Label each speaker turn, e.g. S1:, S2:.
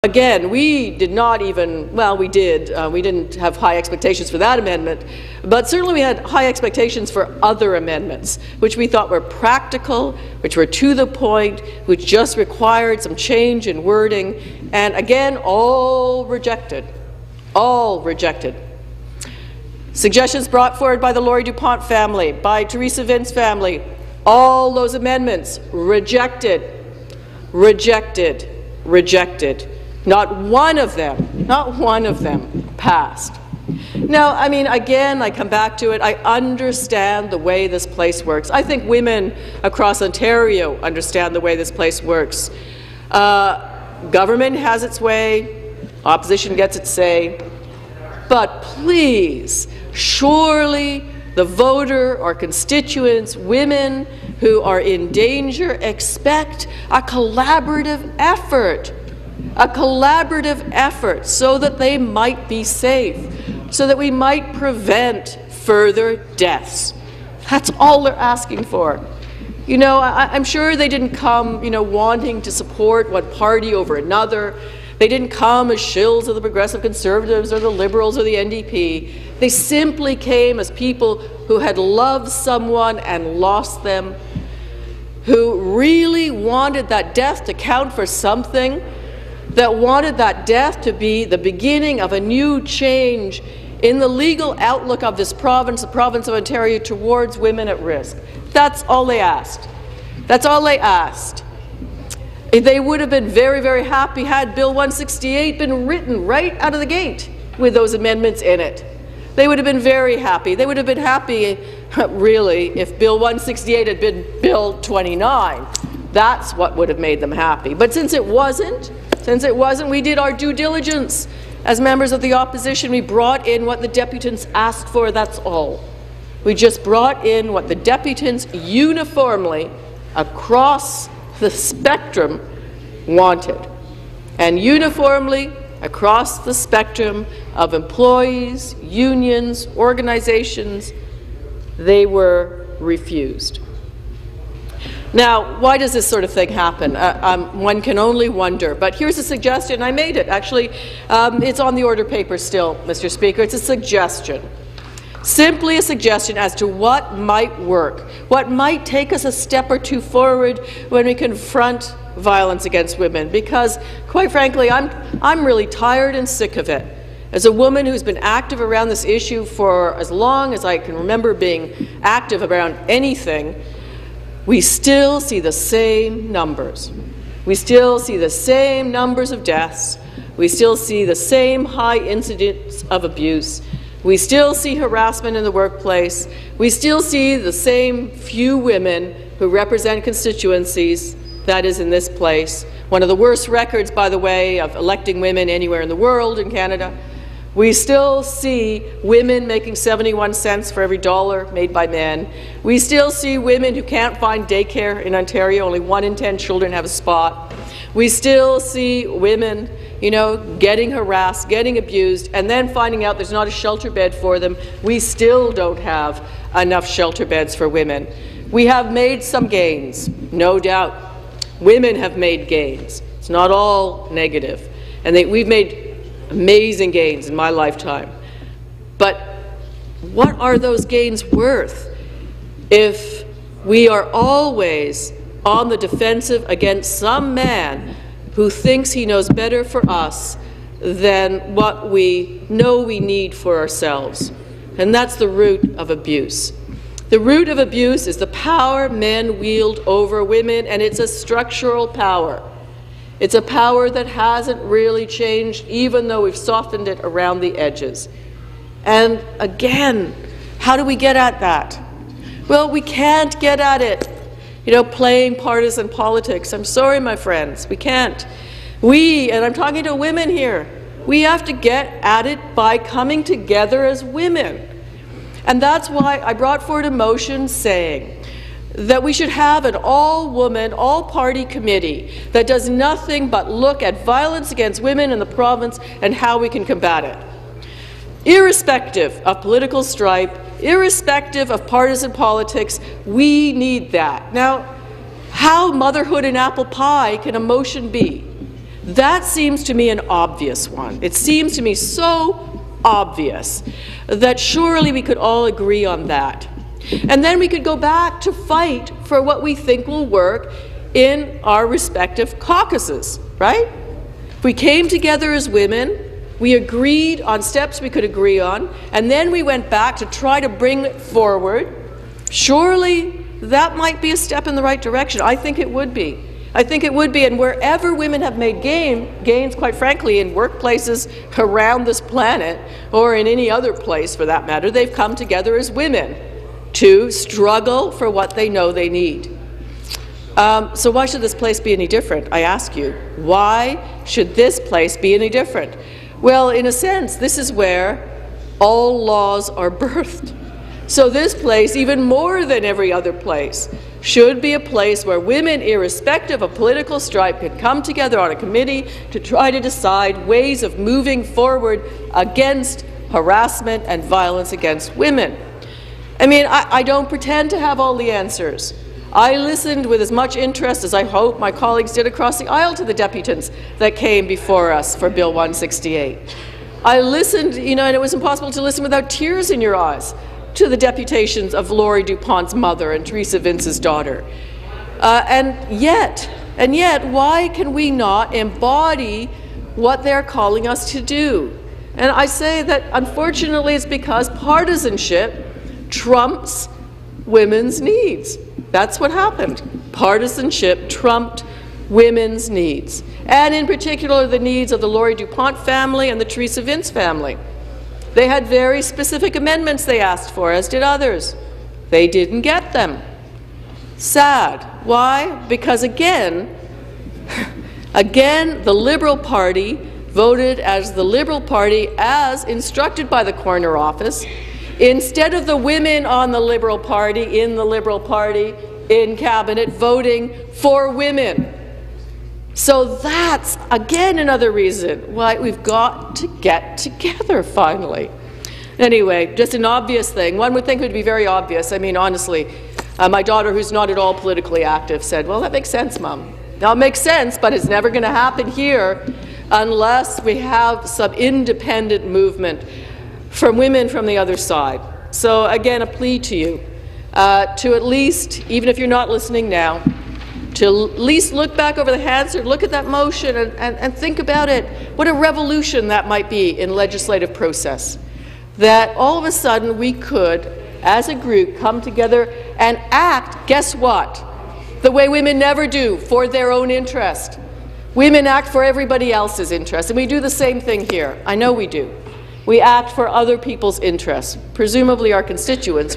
S1: Again, we did not even, well, we did. We didn't have high expectations for that amendment, but certainly we had high expectations for other amendments, which we thought were practical, which were to the point, which just required some change in wording, and again, all rejected. All rejected. Suggestions brought forward by the Laurie DuPont family, by Teresa Vince family, all those amendments rejected, rejected, rejected. Not one of them passed. Now, I mean, again, I come back to it. I understand the way this place works. I think women across Ontario understand the way this place works. Government has its way, opposition gets its say, but please, surely the voter or constituents, women who are in danger, expect a collaborative effort. A collaborative effort so that they might be safe, so that we might prevent further deaths. That's all they're asking for. You know, I'm sure they didn't come, you know, wanting to support one party over another. They didn't come as shills of the Progressive Conservatives or the Liberals or the NDP. They simply came as people who had loved someone and lost them, who really wanted that death to count for something, that wanted that death to be the beginning of a new change in the legal outlook of this province, the province of Ontario, towards women at risk. That's all they asked. That's all they asked. They would have been very, very happy had Bill 168 been written right out of the gate with those amendments in it. They would have been very happy. They would have been happy, really, if Bill 168 had been Bill 29. That's what would have made them happy. But since it wasn't, we did our due diligence. As members of the opposition, we brought in what the deputants asked for, that's all. We just brought in what the deputants uniformly across the spectrum wanted. And uniformly across the spectrum of employees, unions, organizations, they were refused. Now, why does this sort of thing happen? One can only wonder, but here's a suggestion. I made it, actually. It's on the order paper still, Mr. Speaker. It's a suggestion. Simply a suggestion as to what might work, what might take us a step or two forward when we confront violence against women, because, quite frankly, I'm really tired and sick of it. As a woman who's been active around this issue for as long as I can remember being active around anything, we still see the same numbers. We still see the same numbers of deaths. We still see the same high incidence of abuse. We still see harassment in the workplace. We still see the same few women who represent constituencies, that is in this place. One of the worst records, by the way, of electing women anywhere in the world, in Canada. We still see women making 71 cents for every dollar made by men. We still see women who can't find daycare in Ontario. Only 1 in 10 children have a spot. We still see women, you know, getting harassed, getting abused, and then finding out there's not a shelter bed for them. We still don't have enough shelter beds for women. We have made some gains, no doubt. Women have made gains. It's not all negative. And we've made amazing gains in my lifetime. But what are those gains worth if we are always on the defensive against some man who thinks he knows better for us than what we know we need for ourselves? And that's the root of abuse. The root of abuse is the power men wield over women, and it's a structural power. It's a power that hasn't really changed, even though we've softened it around the edges. And again, how do we get at that? Well, we can't get at it, you know, playing partisan politics. I'm sorry, my friends, we can't. We, and I'm talking to women here, we have to get at it by coming together as women. And that's why I brought forward a motion saying that we should have an all-woman, all-party committee that does nothing but look at violence against women in the province and how we can combat it. Irrespective of political stripe, irrespective of partisan politics, we need that. Now, how motherhood and apple pie can a motion be That seems to me an obvious one. It seems to me so obvious that surely we could all agree on that. And then we could go back to fight for what we think will work in our respective caucuses, right? If we came together as women, we agreed on steps we could agree on, and then we went back to try to bring it forward, surely that might be a step in the right direction. I think it would be. I think it would be, and wherever women have made gains, quite frankly, in workplaces around this planet, or in any other place for that matter, they've come together as women to struggle for what they know they need. So why should this place be any different? I ask you, why should this place be any different? Well, in a sense, this is where all laws are birthed. So this place, even more than every other place, should be a place where women, irrespective of political stripe, can come together on a committee to try to decide ways of moving forward against harassment and violence against women. I mean, I don't pretend to have all the answers. I listened with as much interest as I hope my colleagues did across the aisle to the deputants that came before us for Bill 168. I listened, and it was impossible to listen without tears in your eyes to the deputations of Laurie DuPont's mother and Teresa Vince's daughter. And yet, why can we not embody what they're calling us to do? And I say that, unfortunately, it's because partisanship trumps women's needs. That's what happened. Partisanship trumped women's needs, and in particular the needs of the Laurie DuPont family and the Teresa Vince family. They had very specific amendments they asked for, as did others. They didn't get them. Sad. Why? Because again, the Liberal Party voted as the Liberal Party as instructed by the Coroner Office, instead of the women on the Liberal Party, in the Liberal Party, in Cabinet, voting for women. So that's, again, another reason why we've got to get together, finally. Anyway, just an obvious thing. One would think it would be very obvious. I mean, honestly, my daughter, who's not at all politically active, said, well, that makes sense, Mom. Now, it makes sense, but it's never going to happen here unless we have some independent movement from women from the other side. So, again, a plea to you to at least, even if you're not listening now, to at least look back over the Hansard, look at that motion and think about it. What a revolution that might be in legislative process. That all of a sudden we could, as a group, come together and act, guess what? The way women never do, for their own interest. Women act for everybody else's interest, and we do the same thing here. I know we do. We act for other people's interests, presumably our constituents.